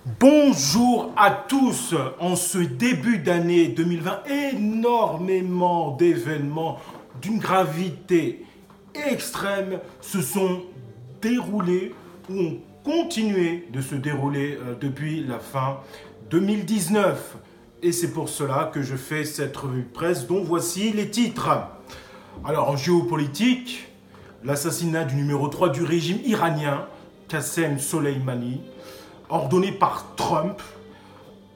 Bonjour à tous. En ce début d'année 2020, énormément d'événements d'une gravité extrême se sont déroulés ou ont continué de se dérouler depuis la fin 2019. Et c'est pour cela que je fais cette revue de presse dont voici les titres. Alors en géopolitique, l'assassinat du numéro 3 du régime iranien, Qassem Soleimani, ordonné par Trump.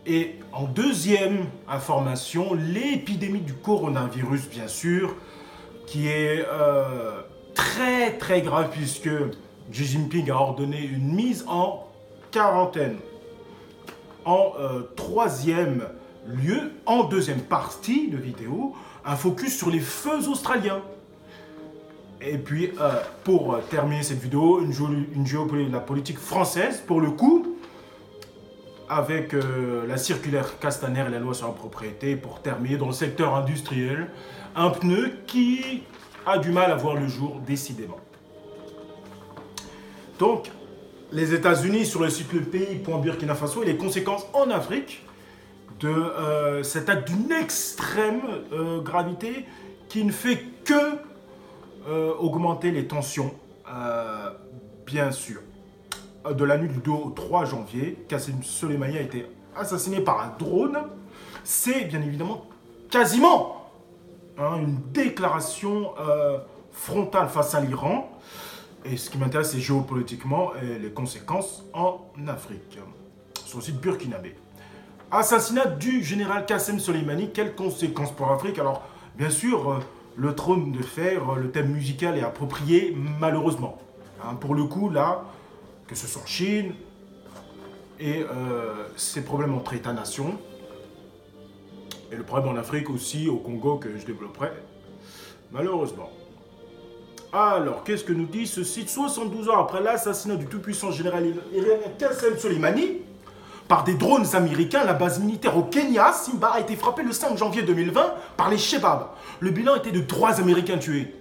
Et en deuxième information, l'épidémie du coronavirus, bien sûr, qui est très grave puisque Xi Jinping a ordonné une mise en quarantaine. En troisième lieu, en deuxième partie de vidéo, un focus sur les feux australiens. Et puis, pour terminer cette vidéo, une géopolitique, la politique française, pour le coup, avec la circulaire Castaner et la loi sur la propriété, pour terminer dans le secteur industriel, un pneu qui a du mal à voir le jour, décidément. Donc, les États-Unis sur le site Le Pays.Burkina Faso et les conséquences en Afrique de cet acte d'une extrême gravité qui ne fait que augmenter les tensions, bien sûr. De la nuit du 2 au 3 janvier, Qassem Soleimani a été assassiné par un drone. C'est bien évidemment quasiment une déclaration frontale face à l'Iran. Et ce qui m'intéresse, c'est géopolitiquement et les conséquences en Afrique. Sur le site burkinabé. Assassinat du général Qassem Soleimani, quelles conséquences pour l'Afrique? Alors, bien sûr, le trône de fer, le thème musical est approprié, malheureusement. Pour le coup, là, que ce soit en Chine et ces problèmes entre États-nations, et le problème en Afrique aussi, au Congo, que je développerai, malheureusement. Alors, qu'est-ce que nous dit ce site? 72 ans après l'assassinat du tout-puissant général iranien Qassem Soleimani, par des drones américains, la base militaire au Kenya, Simba, a été frappée le 5 janvier 2020 par les Shebabs. Le bilan était de 3 Américains tués,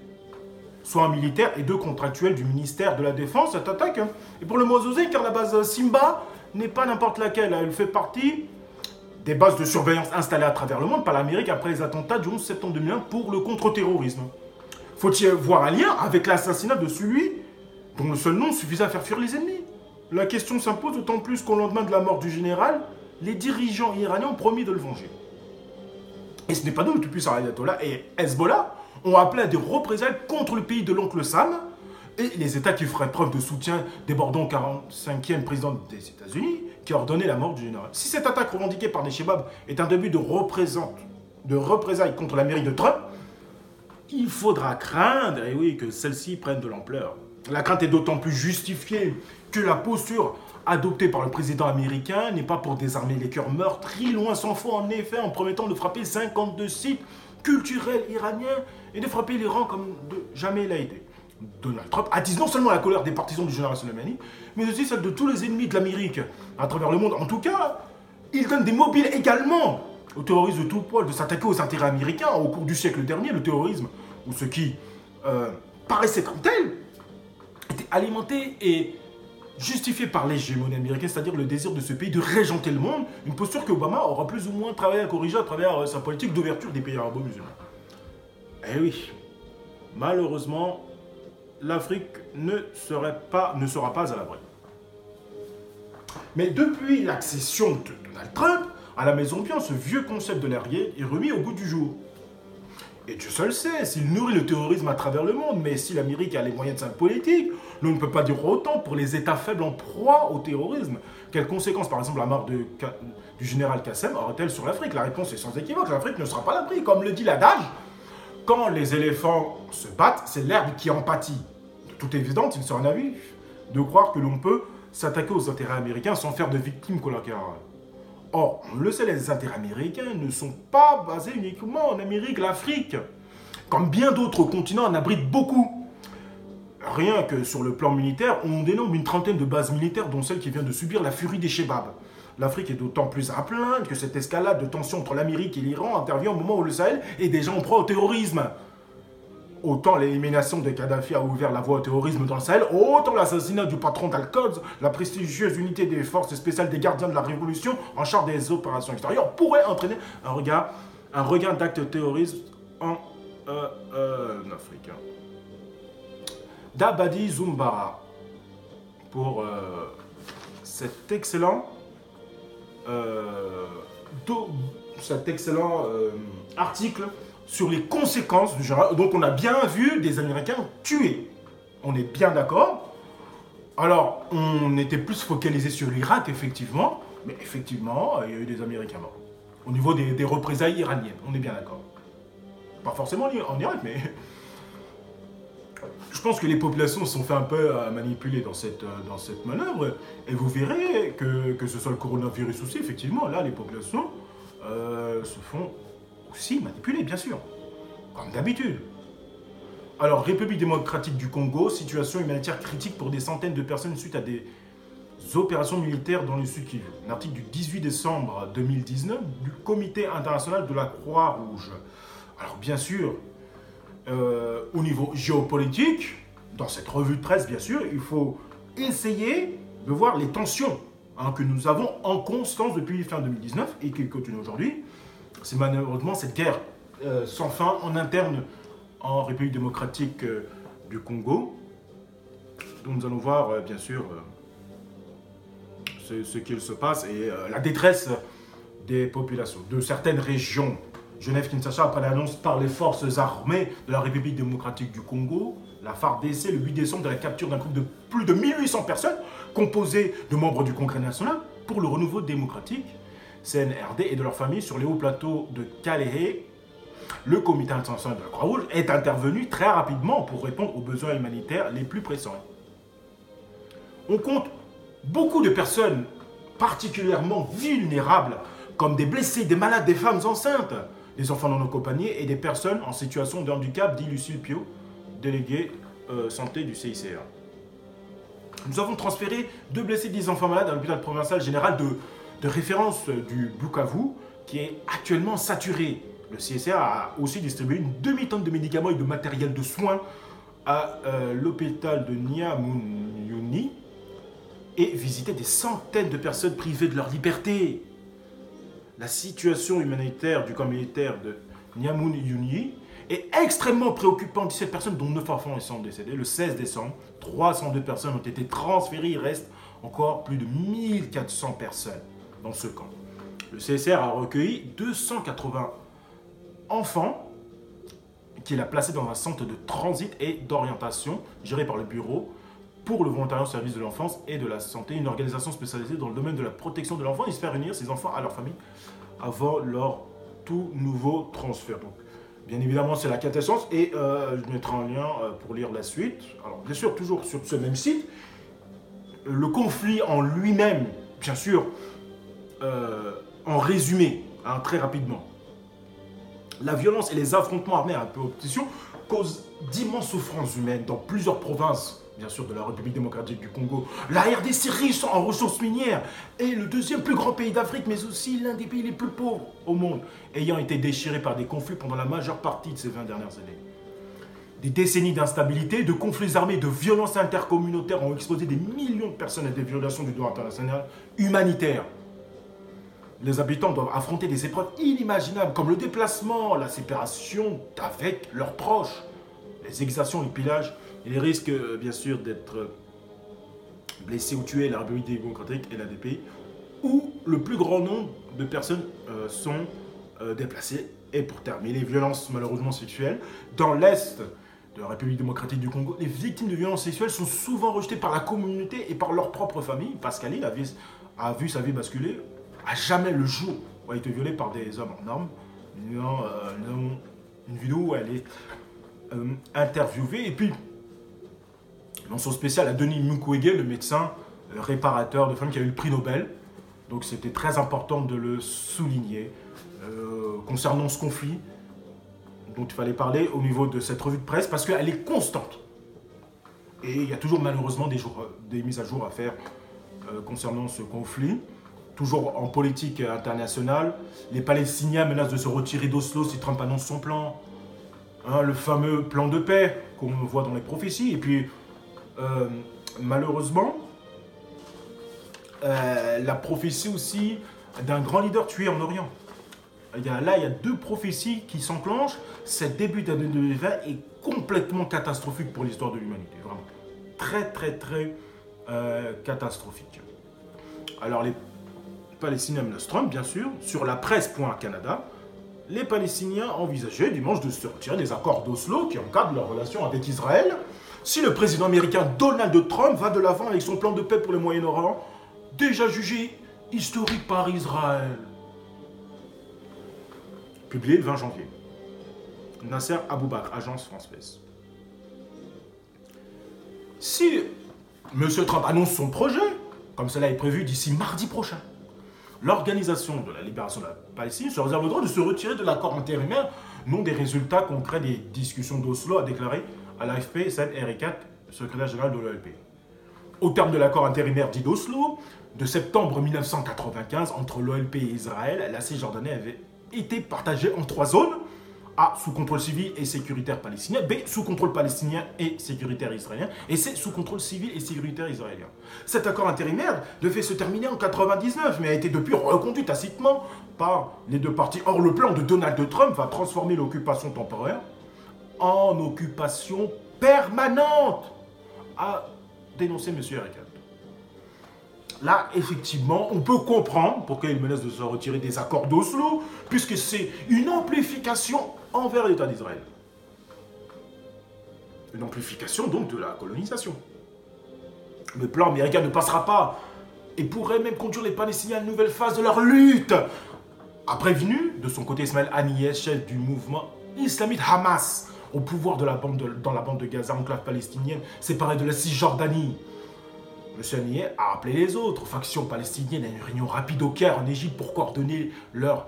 soit un militaire et 2 contractuels du ministère de la Défense. Cette attaque est pour le moins osé car la base Simba n'est pas n'importe laquelle. Elle fait partie des bases de surveillance installées à travers le monde par l'Amérique après les attentats du 11 septembre 2001 pour le contre-terrorisme. Faut-il voir un lien avec l'assassinat de celui dont le seul nom suffisait à faire fuir les ennemis? La question s'impose d'autant plus qu'au lendemain de la mort du général, les dirigeants iraniens ont promis de le venger. Et ce n'est pas nous, le tout-puissant Ayatollah et Hezbollah ont appelé à des représailles contre le pays de l'oncle Sam et les États qui feraient preuve de soutien débordant au 45e président des États-Unis qui a ordonné la mort du général. Si cette attaque revendiquée par les Shebabs est un début de représailles contre l'Amérique de Trump, il faudra craindre, et oui, que celle-ci prenne de l'ampleur. La crainte est d'autant plus justifiée que la posture adoptée par le président américain n'est pas pour désarmer les cœurs meurtris, loin s'en faut en effet, en promettant de frapper 52 sites culturels iraniens et de frapper l'Iran comme de jamais il a été. Donald Trump attise non seulement la colère des partisans du général Soleimani, mais aussi celle de tous les ennemis de l'Amérique à travers le monde. En tout cas, il donne des mobiles également aux terroristes de tout poil de s'attaquer aux intérêts américains. Au cours du siècle dernier, le terrorisme, ou ce qui paraissait comme tel, était alimenté et justifié par l'hégémonie américaine, c'est-à-dire le désir de ce pays de régenter le monde, une posture qu'Obama aura plus ou moins travaillé à corriger à travers sa politique d'ouverture des pays arabo-musulmans. Eh oui, malheureusement, l'Afrique ne sera pas à l'abri. Mais depuis l'accession de Donald Trump à la Maison-Blanche, ce vieux concept de l'allié est remis au goût du jour. Et Dieu seul sait s'il nourrit le terrorisme à travers le monde, mais si l'Amérique a les moyens de sa politique, l'on ne peut pas dire autant pour les États faibles en proie au terrorisme. Quelles conséquences, par exemple, la mort du général Qassem aurait-elle sur l'Afrique? La réponse est sans équivoque, l'Afrique ne sera pas à l'abri. Comme le dit l'adage, quand les éléphants se battent, c'est l'herbe qui en pâtit. De toute évidence, il serait naïf de croire que l'on peut s'attaquer aux intérêts américains sans faire de victimes collatérales. Or, on le sait, les intérêts américains ne sont pas basés uniquement en Amérique, l'Afrique. Comme bien d'autres continents en abritent beaucoup. Rien que sur le plan militaire, on dénombre une trentaine de bases militaires, dont celle qui vient de subir la furie des Shebabs. L'Afrique est d'autant plus à plaindre que cette escalade de tension entre l'Amérique et l'Iran intervient au moment où le Sahel est déjà en proie au terrorisme. autant l'élimination de Kadhafi a ouvert la voie au terrorisme dans le Sahel, autant l'assassinat du patron d'Al-Quds, la prestigieuse unité des forces spéciales des gardiens de la Révolution en charge des opérations extérieures, pourrait entraîner un regain d'actes terroristes en Afrique. Dabadi Zumbara pour cet excellent article sur les conséquences du général. Donc on a bien vu des Américains tués. On est bien d'accord. Alors, on était plus focalisé sur l'Irak, effectivement. Mais effectivement, il y a eu des Américains morts. Au niveau des représailles iraniennes, on est bien d'accord. Pas forcément en Irak, mais... Je pense que les populations se sont fait un peu manipuler dans cette manœuvre. Et vous verrez que ce soit le coronavirus aussi, effectivement, là, les populations se font aussi manipuler, bien sûr. Comme d'habitude. Alors, République démocratique du Congo, situation humanitaire critique pour des centaines de personnes suite à des opérations militaires dans le Sud Kivu. Un article du 18 décembre 2019 du Comité international de la Croix-Rouge. Alors, bien sûr, au niveau géopolitique, dans cette revue de presse, bien sûr, il faut essayer de voir les tensions que nous avons en constance depuis fin 2019 et qui continuent aujourd'hui. C'est malheureusement cette guerre sans fin en interne en République démocratique du Congo, dont nous allons voir, bien sûr, ce qu'il se passe et la détresse des populations de certaines régions. Genève-Kinshasa, après l'annonce par les forces armées de la République démocratique du Congo, la FARDC, le 8 décembre, de la capture d'un groupe de plus de 1800 personnes, composé de membres du Congrès national pour le renouveau démocratique, CNRD, et de leurs familles sur les hauts plateaux de Kalehe. Le Comité international de la Croix-Rouge est intervenu très rapidement pour répondre aux besoins humanitaires les plus pressants. On compte beaucoup de personnes particulièrement vulnérables, comme des blessés, des malades, des femmes enceintes, des enfants non accompagnés et des personnes en situation de handicap, dit Lucille Pio, déléguée santé du CICR. Nous avons transféré 2 blessés, 10 enfants malades à l'hôpital provincial général de référence du Bukavu, qui est actuellement saturé. Le CICR a aussi distribué une demi-tonne de médicaments et de matériel de soins à l'hôpital de Nyamounouni et visité des centaines de personnes privées de leur liberté. La situation humanitaire du camp militaire de Nyamounouni est extrêmement préoccupante. 17 personnes, dont 9 enfants, sont décédés. Le 16 décembre, 302 personnes ont été transférées. Il reste encore plus de 1400 personnes dans ce camp. Le CSR a recueilli 280 enfants qu'il a placés dans un centre de transit et d'orientation géré par le Bureau pour le volontariat au service de l'enfance et de la santé, une organisation spécialisée dans le domaine de la protection de l'enfant. Ils espèrent réunir ces enfants à leur famille avant leur tout nouveau transfert. Donc, bien évidemment, c'est la quintessence et je mettrai un lien pour lire la suite. Alors, bien sûr, toujours sur ce même site, le conflit en lui-même, bien sûr, en résumé, très rapidement. La violence et les affrontements armés à répétition causent d'immenses souffrances humaines dans plusieurs provinces, bien sûr, de la République démocratique du Congo. La RDC, riche en ressources minières, est le 2e plus grand pays d'Afrique, mais aussi l'un des pays les plus pauvres au monde, ayant été déchiré par des conflits pendant la majeure partie de ces 20 dernières années. Des décennies d'instabilité, de conflits armés, de violences intercommunautaires ont exposé des millions de personnes à des violations du droit international humanitaire. Les habitants doivent affronter des épreuves inimaginables, comme le déplacement, la séparation avec leurs proches, les exactions, les pillages, et les risques, bien sûr, d'être blessés ou tués. La République démocratique et l'ADP, où le plus grand nombre de personnes sont déplacées. Et pour terminer, les violences malheureusement sexuelles. Dans l'Est de la République démocratique du Congo, les victimes de violences sexuelles sont souvent rejetées par la communauté et par leur propre famille. Pascaline a vu sa vie basculer. À jamais le jour où elle a été violée par des hommes en armes. Une vidéo où elle est interviewée. Et puis, mention spéciale à Denis Mukwege, le médecin réparateur de femmes qui a eu le prix Nobel. Donc c'était très important de le souligner. Concernant ce conflit dont il fallait parler au niveau de cette revue de presse, parce qu'elle est constante. Et il y a toujours malheureusement des mises à jour à faire concernant ce conflit. Toujours en politique internationale, les Palestiniens menacent de se retirer d'Oslo si Trump annonce son plan. hein, le fameux plan de paix qu'on voit dans les prophéties. Et puis, malheureusement, la prophétie aussi d'un grand leader tué en Orient. Il y a deux prophéties qui s'enclenchent. Cet début d'année 2020 est complètement catastrophique pour l'histoire de l'humanité. Vraiment. Très, très, très catastrophique. Alors, les Palestiniens menacent Trump, bien sûr. Sur la presse.canada, les Palestiniens envisageaient dimanche de se retirer des accords d'Oslo qui encadrent leurs relations avec Israël si le président américain Donald Trump va de l'avant avec son plan de paix pour le Moyen-Orient, déjà jugé historique par Israël. Publié le 20 janvier. Nasser Aboubakr, agence France-Presse. Si M. Trump annonce son projet, comme cela est prévu d'ici mardi prochain, l'Organisation de la libération de la Palestine se réserve le droit de se retirer de l'accord intérimaire, non des résultats concrets des discussions d'Oslo, a déclaré à l'AFP Saad Erekat, secrétaire général de l'OLP. Au terme de l'accord intérimaire dit d'Oslo, de septembre 1995, entre l'OLP et Israël, la Cisjordanie avait été partagée en 3 zones. A, sous contrôle civil et sécuritaire palestinien. B, sous contrôle palestinien et sécuritaire israélien. Et C, sous contrôle civil et sécuritaire israélien. Cet accord intérimaire devait se terminer en 1999, mais a été depuis reconduit tacitement par les deux parties. Or, le plan de Donald Trump va transformer l'occupation temporaire en occupation permanente, a dénoncé M. Erekat. Là, effectivement, on peut comprendre pourquoi il menace de se retirer des accords d'Oslo, puisque c'est une amplification envers l'État d'Israël. Une amplification donc de la colonisation. Le plan américain ne passera pas et pourrait même conduire les Palestiniens à une nouvelle phase de leur lutte. A prévenu, de son côté, Ismaël Haniyeh, chef du mouvement islamiste Hamas, au pouvoir dans la bande de Gaza, enclave palestinienne, séparée de la Cisjordanie. M. Haniyeh a appelé les autres factions palestiniennes à une réunion rapide au Caire, en Égypte, pour coordonner leur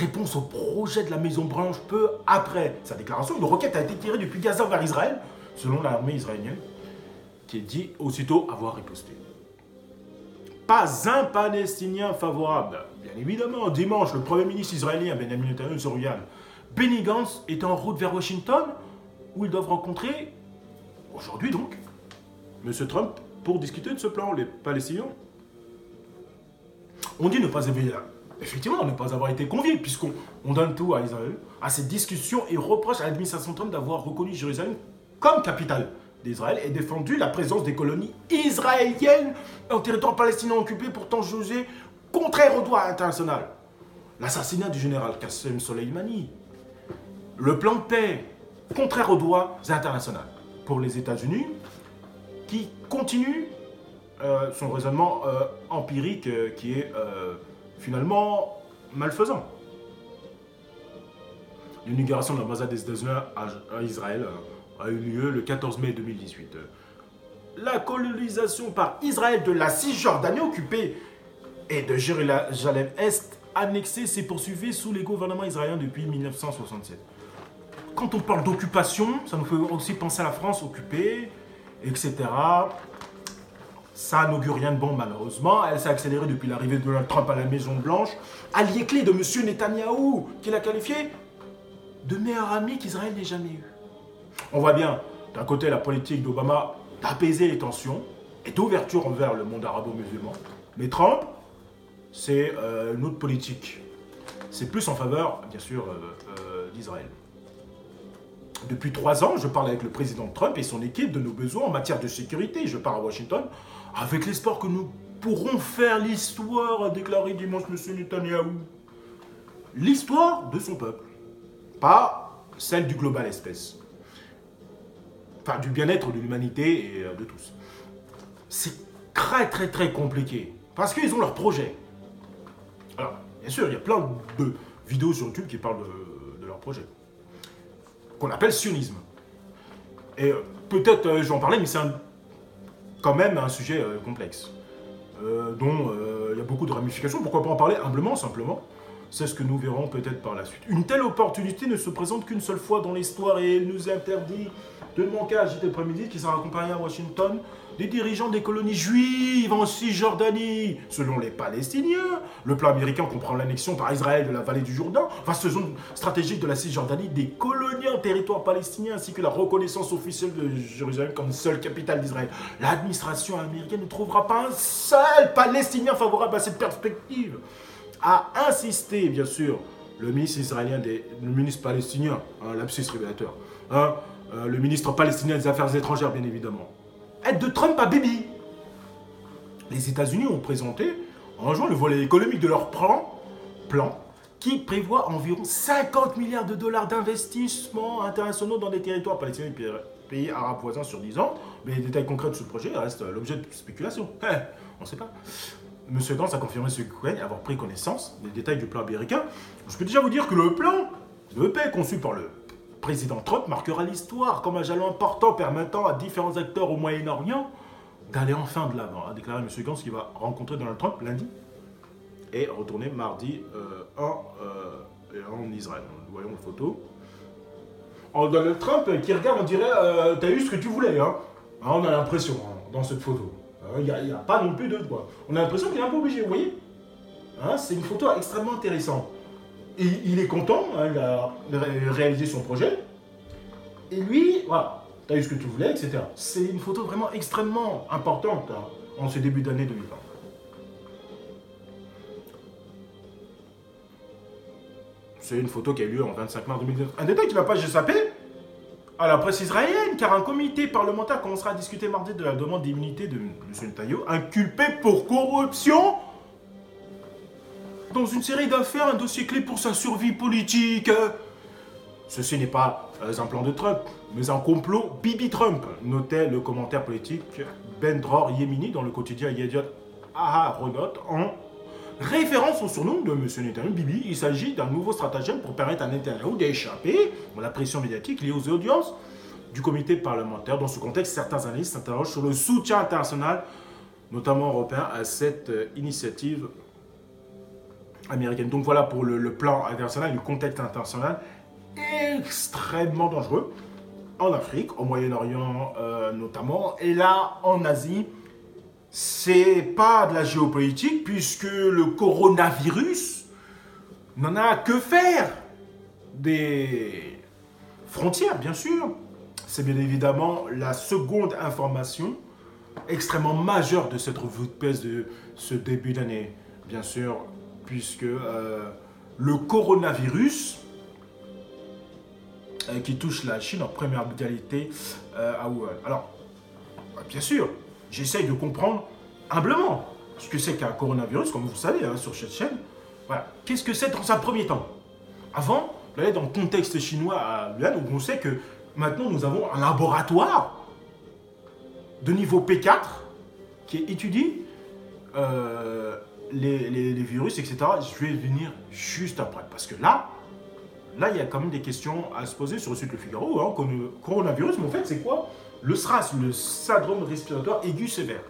réponse au projet de la Maison Blanche peu après sa déclaration. Une roquette a été tirée depuis Gaza vers Israël, selon l'armée israélienne, qui dit aussitôt avoir riposté. Pas un Palestinien favorable. Bien évidemment, dimanche, le Premier ministre israélien Benjamin Netanyahu Benny Gantz est en route vers Washington, où ils doivent rencontrer, aujourd'hui donc, M. Trump, pour discuter de ce plan, les Palestiniens. On dit ne pas avoir été conviés, puisqu'on donne tout à Israël, à cette discussion, et reproche à l'administration Trump d'avoir reconnu Jérusalem comme capitale d'Israël et défendu la présence des colonies israéliennes en territoire palestinien occupé, pourtant jugé contraire au droit international. L'assassinat du général Qassem Soleimani, le plan de paix contraire au droit international pour les États-Unis, qui continue son raisonnement empirique qui est finalement malfaisant. L'inauguration de l'ambassade des États-Unis à Israël a eu lieu le 14 mai 2018. La colonisation par Israël de la Cisjordanie occupée et de Jérusalem-Est annexée s'est poursuivie sous les gouvernements israéliens depuis 1967. Quand on parle d'occupation, ça nous fait aussi penser à la France occupée, etc. Ça n'augure rien de bon, malheureusement. Elle s'est accélérée depuis l'arrivée de Donald Trump à la Maison-Blanche, allié clé de M. Netanyahou, qu'il a qualifié de meilleur ami qu'Israël n'ait jamais eu. On voit bien, d'un côté, la politique d'Obama d'apaiser les tensions et d'ouverture envers le monde arabo-musulman. Mais Trump, c'est une autre politique. C'est plus en faveur, bien sûr, d'Israël. Depuis 3 ans, je parle avec le président Trump et son équipe de nos besoins en matière de sécurité. Je pars à Washington avec l'espoir que nous pourrons faire l'histoire, a déclaré dimanche M. Netanyahou. L'histoire de son peuple, pas celle du global espèce. Enfin, du bien-être de l'humanité et de tous. C'est très très très compliqué, parce qu'ils ont leur projet. Alors, bien sûr, il y a plein de vidéos sur YouTube qui parlent de leur projet, qu'on appelle sionisme. Et peut-être, je vais en parler, mais c'est quand même un sujet complexe, dont il y a beaucoup de ramifications. Pourquoi pas en parler humblement, simplement. C'est ce que nous verrons peut-être par la suite. Une telle opportunité ne se présente qu'une seule fois dans l'histoire et il nous interdit de manquer à JT Après-midi qui sera accompagné à Washington des dirigeants des colonies juives en Cisjordanie. Selon les Palestiniens, le plan américain comprend l'annexion par Israël de la vallée du Jourdain, vaste zone stratégique de la Cisjordanie, des colonies en territoire palestinien ainsi que la reconnaissance officielle de Jérusalem comme seule capitale d'Israël. L'administration américaine ne trouvera pas un seul Palestinien favorable à cette perspective. A insisté, bien sûr, le ministre palestinien, lapsus révélateur, le ministre palestinien des Affaires étrangères, bien évidemment. Aide de Trump à Bibi. Les États-Unis ont présenté en juin le volet économique de leur plan qui prévoit environ 50 milliards de dollars d'investissements internationaux dans des territoires palestiniens et pays arabes voisins sur 10 ans. Mais les détails concrets de ce projet restent l'objet de spéculation. On ne sait pas. Monsieur Gantz a confirmé ce week-end avoir pris connaissance des détails du plan américain. Je peux déjà vous dire que le plan de paix conçu par le président Trump marquera l'histoire comme un jalon important permettant à différents acteurs au Moyen-Orient d'aller enfin de l'avant, a déclaré M. Gantz qui va rencontrer Donald Trump lundi et retourner mardi en Israël. Voyons la photo. Donald Trump qui regarde, on dirait t'as eu ce que tu voulais. On a l'impression dans cette photo. Il n'y a pas non plus de quoi. On a l'impression qu'il est un peu obligé, vous voyez. C'est une photo extrêmement intéressante. Et il est content, il a réalisé son projet. Et lui, voilà, t'as eu ce que tu voulais, etc. C'est une photo vraiment extrêmement importante en ce début d'année 2020. C'est une photo qui a eu lieu en 25 mars 2019. Un détail qui n'a pas échappé à la presse israélienne, car un comité parlementaire commencera à discuter mardi de la demande d'immunité de M. Netanyahu, inculpé pour corruption dans une série d'affaires, un dossier clé pour sa survie politique. Ceci n'est pas un plan de Trump, mais un complot Bibi Trump, notait le commentaire politique Ben Dror Yemini dans le quotidien Yediot Aharonot en référence au surnom de M. Netanyahu Bibi. Il s'agit d'un nouveau stratagème pour permettre à Netanyahu d'échapper à la pression médiatique liée aux audiences du comité parlementaire. Dans ce contexte, certains analystes s'interrogent sur le soutien international, notamment européen, à cette initiative américaine. Donc voilà pour le plan international, le contexte international extrêmement dangereux en Afrique, au Moyen-Orient notamment, et là en Asie. C'est pas de la géopolitique puisque le coronavirus n'en a que faire des frontières, bien sûr. C'est bien évidemment la seconde information extrêmement majeure de cette revue de presse de ce début d'année, bien sûr, puisque le coronavirus qui touche la Chine en première mondialité à Wuhan. Alors, bien sûr, j'essaye de comprendre humblement ce que c'est qu'un coronavirus, comme vous savez, sur cette chaîne. Voilà. Qu'est-ce que c'est dans un premier temps? Avant, d'aller dans le contexte chinois à Wuhan, donc on sait que maintenant nous avons un laboratoire de niveau P4 qui étudie les virus, etc. Je vais venir juste après. Parce que là, il y a quand même des questions à se poser sur le site Le Figaro. Coronavirus, mais en fait, c'est quoi? Le SRAS, le syndrome respiratoire aigu sévère.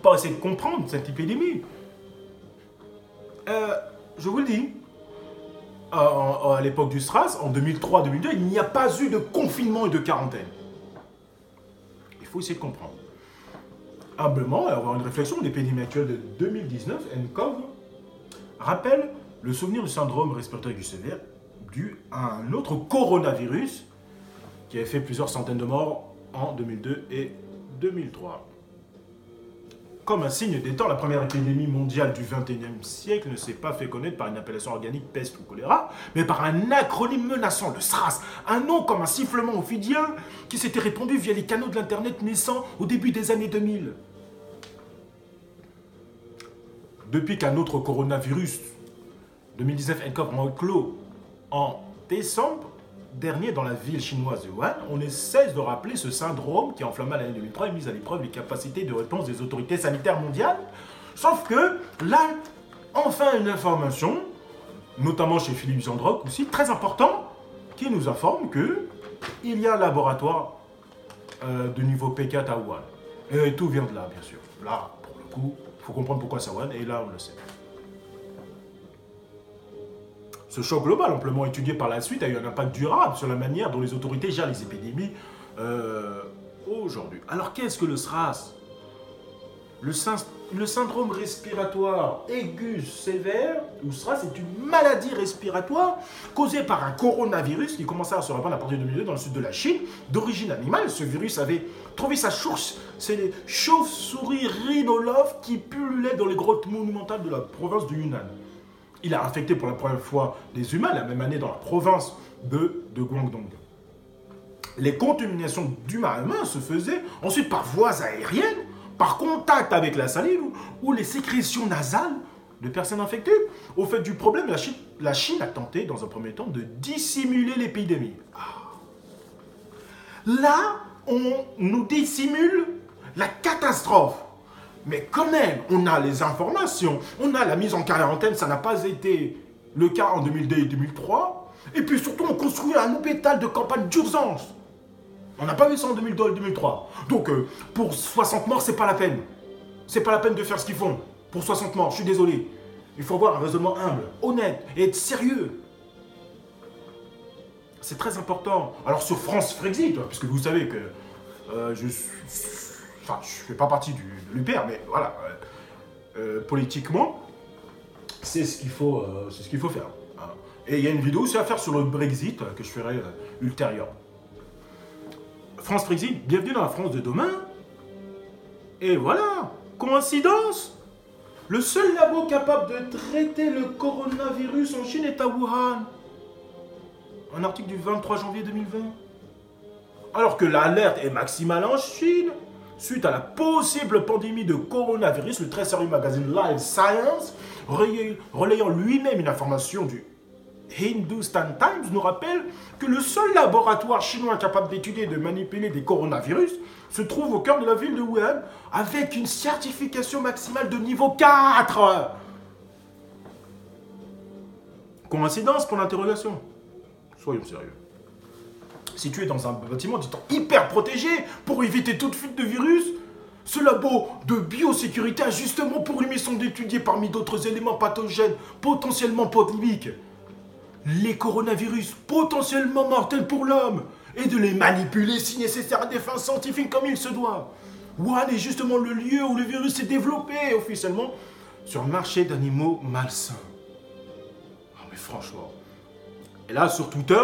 Pas essayer de comprendre cette épidémie. Je vous le dis, à l'époque du SRAS, en 2003-2002, il n'y a pas eu de confinement et de quarantaine. Il faut essayer de comprendre. Humblement, et avoir une réflexion, l'épidémie actuelle de 2019, nCoV, rappelle le souvenir du syndrome respiratoire aigu sévère dû à un autre coronavirus qui avait fait plusieurs centaines de morts en 2002 et 2003. Comme un signe des temps, la première épidémie mondiale du XXIe siècle ne s'est pas fait connaître par une appellation organique peste ou choléra, mais par un acronyme menaçant, le SRAS, un nom comme un sifflement ophidien qui s'était répandu via les canaux de l'Internet naissant au début des années 2000. Depuis qu'un autre coronavirus, 2019 nCoV, a clos en décembre dernier dans la ville chinoise de Wuhan, on ne cesse de rappeler ce syndrome qui a enflammé l'année 2003 et mis à l'épreuve les capacités de réponse des autorités sanitaires mondiales. Sauf que là, enfin une information, notamment chez Philippe Jandrock aussi, très important, qui nous informe qu'il y a un laboratoire de niveau P4 à Wuhan. Et tout vient de là, bien sûr. Là, pour le coup, il faut comprendre pourquoi c'est Wuhan, et là, on le sait. Ce choc global, amplement étudié par la suite, a eu un impact durable sur la manière dont les autorités gèrent les épidémies aujourd'hui. Alors qu'est-ce que le SRAS? Le syndrome respiratoire aigu sévère, ou SRAS, est une maladie respiratoire causée par un coronavirus qui commençait à se répandre à partir de 2002 dans le sud de la Chine, d'origine animale. Ce virus avait trouvé sa source, c'est les chauves-souris rhinolophes qui pullulaient dans les grottes monumentales de la province du Yunnan. Il a infecté pour la première fois des humains la même année dans la province de Guangdong. Les contaminations d'humains à humains se faisaient ensuite par voies aériennes, par contact avec la salive ou les sécrétions nasales de personnes infectées. Au fait du problème, la Chine a tenté, dans un premier temps, de dissimuler l'épidémie. Là, on nous dissimule la catastrophe. Mais quand même, on a les informations, on a la mise en quarantaine, ça n'a pas été le cas en 2002 et 2003. Et puis surtout, on construit un hôpital de campagne d'urgence. On n'a pas vu ça en 2002 et 2003. Donc, pour 60 morts, c'est pas la peine. C'est pas la peine de faire ce qu'ils font. Pour 60 morts, je suis désolé. Il faut avoir un raisonnement humble, honnête et être sérieux. C'est très important. Alors sur France Frexit, puisque vous savez que je fais pas partie de l'UPR, mais voilà, politiquement, c'est ce qu'il faut faire. Hein. Et il y a une vidéo aussi à faire sur le Brexit que je ferai ultérieurement. France Frexit, bienvenue dans la France de demain. Et voilà, coïncidence. Le seul labo capable de traiter le coronavirus en Chine est à Wuhan. Un article du 23 janvier 2020. Alors que l'alerte est maximale en Chine, suite à la possible pandémie de coronavirus, le très sérieux magazine Live Science, relayant lui-même une information du Hindustan Times, nous rappelle que le seul laboratoire chinois capable d'étudier et de manipuler des coronavirus se trouve au cœur de la ville de Wuhan avec une certification maximale de niveau 4. Coïncidence pour l'interrogation? Soyons sérieux. Situé dans un bâtiment dit hyper protégé pour éviter toute fuite de virus, ce labo de biosécurité a justement pour mission d'étudier parmi d'autres éléments pathogènes potentiellement pandémiques les coronavirus potentiellement mortels pour l'homme et de les manipuler si nécessaire à des fins scientifiques comme il se doit. Wuhan est justement le lieu où le virus s'est développé officiellement sur le marché d'animaux malsains. Oh, mais franchement. Et là, sur Twitter,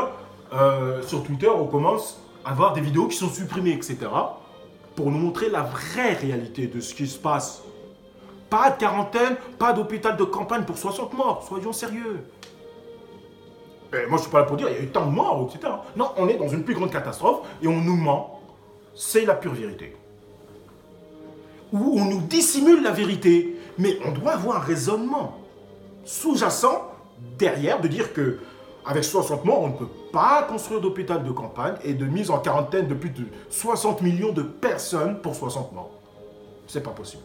on commence à voir des vidéos qui sont supprimées, etc. pour nous montrer la vraie réalité de ce qui se passe. Pas de quarantaine, pas d'hôpital de campagne pour 60 morts, soyons sérieux. Et moi, je suis pas là pour dire il y a eu tant de morts, etc. Non, on est dans une plus grande catastrophe et on nous ment. C'est la pure vérité. Ou on nous dissimule la vérité, mais on doit avoir un raisonnement sous-jacent derrière de dire que avec 60 morts, on ne peut pas construire d'hôpital de campagne et de mise en quarantaine de plus de 60 millions de personnes pour 60 morts. C'est pas possible.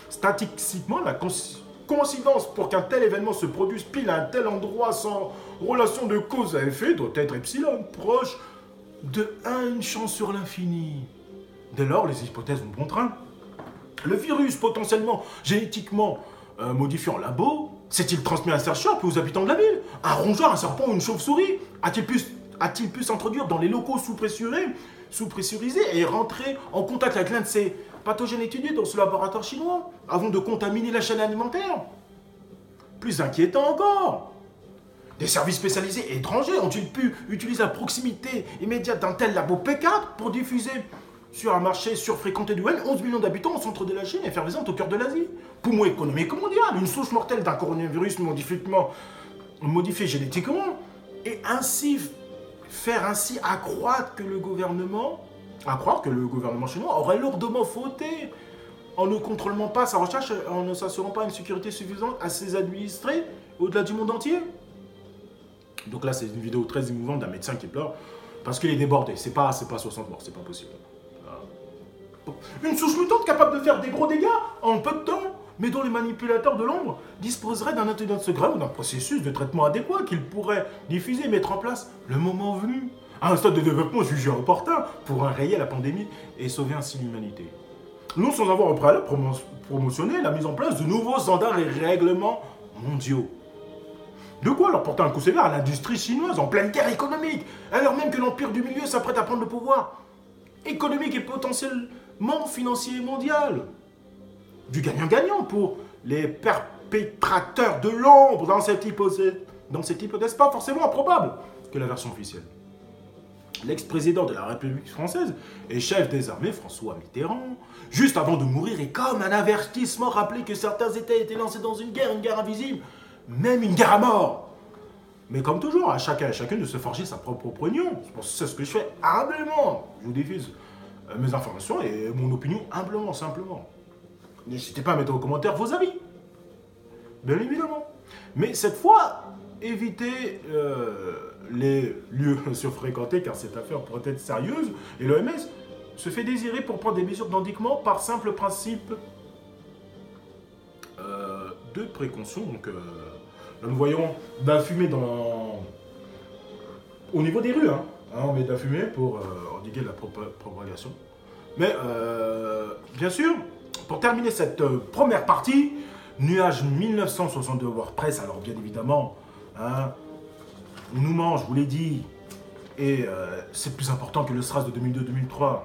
Statistiquement, la coïncidence pour qu'un tel événement se produise pile à un tel endroit sans relation de cause à effet doit être epsilon, proche de 1 chance sur l'infini. Dès lors, les hypothèses vont bon train. Le virus potentiellement génétiquement modifié en labo, s'est-il transmis à un chercheur puis aux habitants de la ville? Un rongeur, un serpent ou une chauve-souris a-t-il pu s'introduire dans les locaux sous-pressurisés et rentrer en contact avec l'un de ces pathogènes étudiés dans ce laboratoire chinois avant de contaminer la chaîne alimentaire? Plus inquiétant encore, des services spécialisés étrangers ont-ils pu utiliser la proximité immédiate d'un tel labo P4 pour diffuser sur un marché surfréquenté de Wuhan, 11 millions d'habitants au centre de la Chine, effervescente au cœur de l'Asie? Poumon économique mondial, une souche mortelle d'un coronavirus modifié génétiquement, et ainsi faire ainsi accroire que le gouvernement chinois aurait lourdement fauté en ne contrôlant pas sa recherche, en ne s'assurant pas une sécurité suffisante à ses administrés au-delà du monde entier. Donc là, c'est une vidéo très émouvante d'un médecin qui pleure parce qu'il est débordé. C'est pas 60 morts, c'est pas possible. Une souche mutante capable de faire des gros dégâts en peu de temps, mais dont les manipulateurs de l'ombre disposeraient d'un antidote secret ou d'un processus de traitement adéquat qu'ils pourraient diffuser et mettre en place le moment venu, à un stade de développement jugé opportun pour enrayer la pandémie et sauver ainsi l'humanité. Nous, sans avoir au préalable promotionné la mise en place de nouveaux standards et règlements mondiaux. De quoi leur porter un coup sévère à l'industrie chinoise en pleine guerre économique, alors même que l'empire du milieu s'apprête à prendre le pouvoir économique et potentiellement financier mondial. Du gagnant-gagnant pour les perpétrateurs de l'ombre dans cette hypothèse pas forcément improbable que la version officielle. L'ex-président de la République française et chef des armées, François Mitterrand, juste avant de mourir, et comme un avertissement rappelé que certains États étaient lancés dans une guerre invisible, même une guerre à mort. Mais comme toujours, à chacun et chacune de se forger sa propre opinion. C'est ce que je fais humblement. Je vous diffuse mes informations et mon opinion humblement, simplement. N'hésitez pas à mettre en commentaire vos avis. Bien évidemment. Mais cette fois, évitez les lieux surfréquentés car cette affaire pourrait être sérieuse et l'OMS se fait désirer pour prendre des mesures d'endiguement par simple principe de précaution. Donc, là, nous voyons de la fumée au niveau des rues. On met de la fumée pour endiguer la propagation. Mais, bien sûr, pour terminer cette première partie, nuage 1962 WordPress, alors bien évidemment, on nous mange, je vous l'ai dit, et c'est plus important que le SRAS de 2002-2003.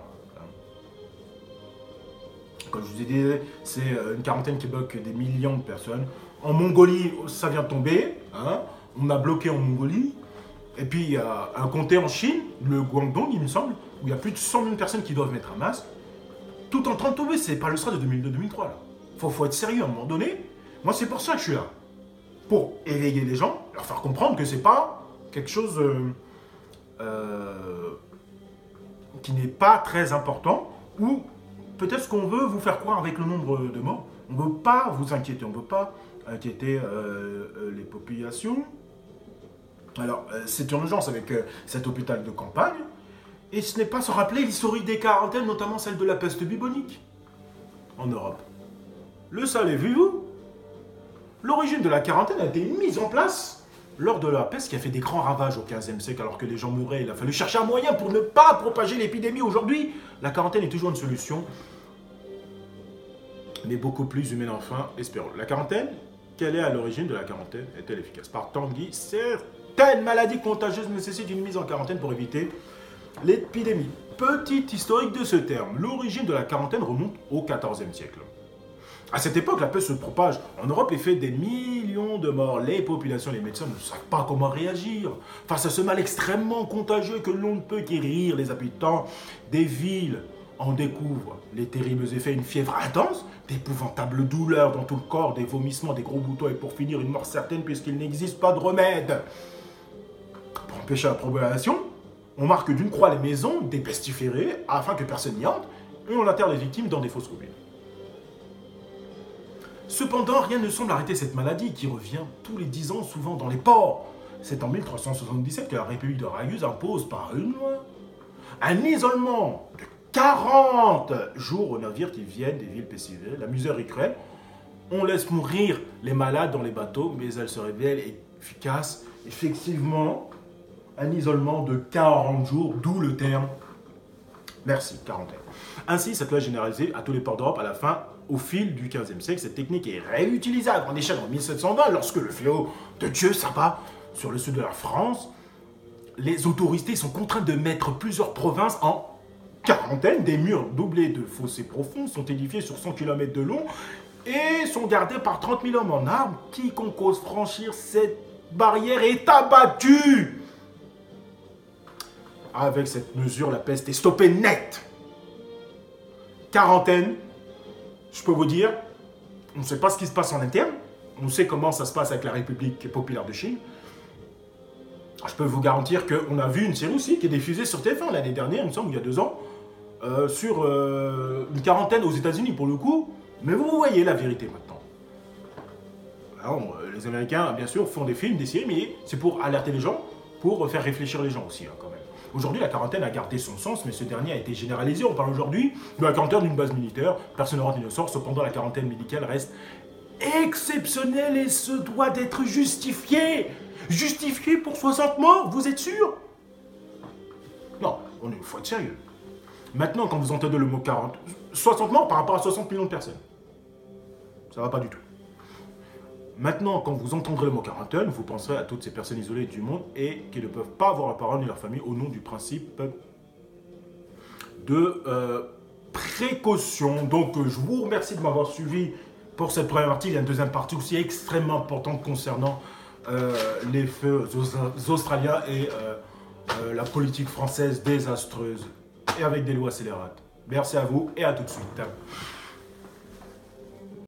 Comme je vous ai dit, c'est une quarantaine qui bloque des millions de personnes. En Mongolie, ça vient de tomber, on a bloqué en Mongolie, et puis il y a un comté en Chine, le Guangdong il me semble, où il y a plus de 100 000 personnes qui doivent mettre un masque, tout en train de tomber, c'est pas le SRAS de 2002-2003 là. Faut être sérieux à un moment donné. Moi c'est pour ça que je suis là. Pour éveiller les gens, leur faire comprendre que c'est pas quelque chose qui n'est pas très important, ou peut-être qu'on veut vous faire croire avec le nombre de morts. On ne veut pas vous inquiéter, on ne veut pas inquiéter les populations. Alors, c'est une urgence avec cet hôpital de campagne, et ce n'est pas sans rappeler l'historique des quarantaines, notamment celle de la peste bubonique en Europe. Le savez-vous? L'origine de la quarantaine a été mise en place lors de la peste qui a fait des grands ravages au XVe siècle, alors que les gens mouraient. Il a fallu chercher un moyen pour ne pas propager l'épidémie. Aujourd'hui, la quarantaine est toujours une solution, mais beaucoup plus humaine enfin, espérons. La quarantaine, quelle est à l'origine de la quarantaine? Est-elle efficace? Par Tanguy, certaines maladies contagieuses nécessitent une mise en quarantaine pour éviter l'épidémie. Petit historique de ce terme. L'origine de la quarantaine remonte au XIVe siècle. À cette époque, la peste se propage en Europe et fait des millions de morts. Les populations, les médecins ne savent pas comment réagir face à ce mal extrêmement contagieux que l'on ne peut guérir. Les habitants des villes en découvrent les terribles effets, une fièvre intense, d'épouvantables douleurs dans tout le corps, des vomissements, des gros boutons et pour finir une mort certaine puisqu'il n'existe pas de remède. Pour empêcher la propagation, on marque d'une croix les maisons des pestiférés afin que personne n'y entre et on enterre les victimes dans des fosses communes. Cependant, rien ne semble arrêter cette maladie qui revient tous les 10 ans, souvent dans les ports. C'est en 1377 que la République de Raguse impose par une loi un isolement de 40 jours aux navires qui viennent des villes pestiférées. La misère est cruelle. On laisse mourir les malades dans les bateaux, mais elle se révèle efficace. Effectivement, un isolement de 40 jours, d'où le terme. Merci, quarantaine. Ainsi, cette loi est généralisée à tous les ports d'Europe à la fin. Au fil du XVe siècle, cette technique est réutilisée à grande échelle en 1720, lorsque le fléau de Dieu s'abat sur le sud de la France. Les autorités sont contraintes de mettre plusieurs provinces en quarantaine. Des murs doublés de fossés profonds sont édifiés sur 100 km de long et sont gardés par 30 000 hommes en armes. Quiconque ose franchir cette barrière est abattu. Avec cette mesure, la peste est stoppée net. Quarantaine. Je peux vous dire, on ne sait pas ce qui se passe en interne. On sait comment ça se passe avec la République populaire de Chine. Je peux vous garantir qu'on a vu une série aussi qui est diffusée sur TF1 l'année dernière, il me semble, il y a 2 ans, sur une quarantaine aux États-Unis pour le coup. Mais vous voyez la vérité maintenant. Alors, les Américains, bien sûr, font des films, des séries, mais c'est pour alerter les gens, pour faire réfléchir les gens aussi, quand même. Aujourd'hui, la quarantaine a gardé son sens, mais ce dernier a été généralisé. On parle aujourd'hui de la quarantaine d'une base militaire. Personne ne rentre ni ne sort. Cependant, la quarantaine médicale reste exceptionnelle et se doit d'être justifiée. Justifiée pour 60 morts, vous êtes sûr? Non, il faut être sérieux. Maintenant, quand vous entendez le mot 60 morts par rapport à 60 millions de personnes, ça va pas du tout. Maintenant, quand vous entendrez le mot quarantaine, vous penserez à toutes ces personnes isolées du monde et qui ne peuvent pas avoir la parole ni leur famille au nom du principe de précaution. Donc, je vous remercie de m'avoir suivi pour cette première partie. Il y a une deuxième partie aussi extrêmement importante concernant les feux australiens et la politique française désastreuse et avec des lois scélérates. Merci à vous et à tout de suite.